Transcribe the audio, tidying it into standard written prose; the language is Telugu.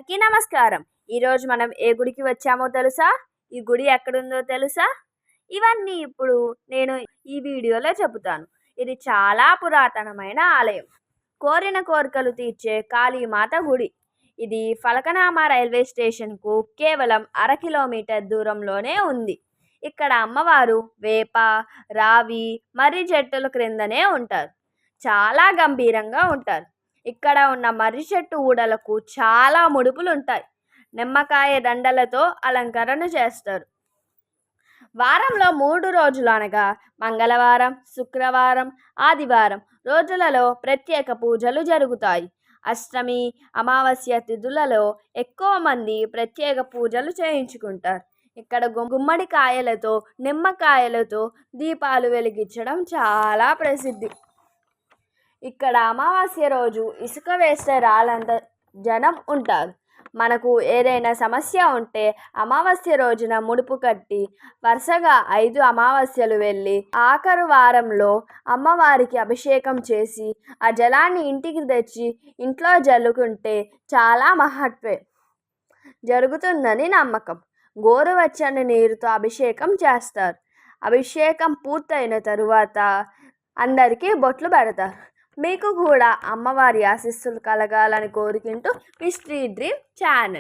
అందరికీ నమస్కారం. ఈరోజు మనం ఏ గుడికి వచ్చామో తెలుసా? ఈ గుడి ఎక్కడుందో తెలుసా? ఇవన్నీ ఇప్పుడు నేను ఈ వీడియోలో చెబుతాను. ఇది చాలా పురాతనమైన ఆలయం. కోరిన కోరికలు తీర్చే కాళీమాత గుడి. ఇది ఫలకనామా రైల్వే స్టేషన్కు కేవలం 1/2 కిలోమీటర్ దూరంలోనే ఉంది. ఇక్కడ అమ్మవారు వేప, రావి, మర్రి చెట్టుల క్రిందనే ఉంటారు. చాలా గంభీరంగా ఉంటారు. ఇక్కడ ఉన్న మర్రి చెట్టు ఊడలకు చాలా ముడుపులు ఉంటాయి. నిమ్మకాయ దండలతో అలంకరణ చేస్తారు. వారంలో 3 రోజులు అనగా మంగళవారం, శుక్రవారం, ఆదివారం రోజులలో ప్రత్యేక పూజలు జరుగుతాయి. అష్టమి, అమావాస్య తిథులలో ఎక్కువ మంది ప్రత్యేక పూజలు చేయించుకుంటారు. ఇక్కడ గుమ్మడికాయలతో, నిమ్మకాయలతో దీపాలు వెలిగించడం చాలా ప్రసిద్ధి. ఇక్కడ అమావాస్య రోజు ఇసుక వేస్తే రాలంత జనం ఉంటారు. మనకు ఏదైనా సమస్య ఉంటే అమావాస్య రోజున ముడుపు కట్టి వరుసగా 5 అమావాస్యలు వెళ్ళి ఆఖరు వారంలో అమ్మవారికి అభిషేకం చేసి ఆ జలాన్ని ఇంటికి తెచ్చి ఇంట్లో జల్లుకుంటే చాలా మహత్వే జరుగుతుందని నమ్మకం. గోరువెచ్చని నీరుతో అభిషేకం చేస్తారు. అభిషేకం పూర్తయిన తరువాత అందరికీ బొట్లు పెడతారు. మీకు కూడా అమ్మవారి ఆశీస్సులు కలగాలని కోరుకుంటూ మీ స్ట్రీట్ డ్రీమ్ ఛానల్.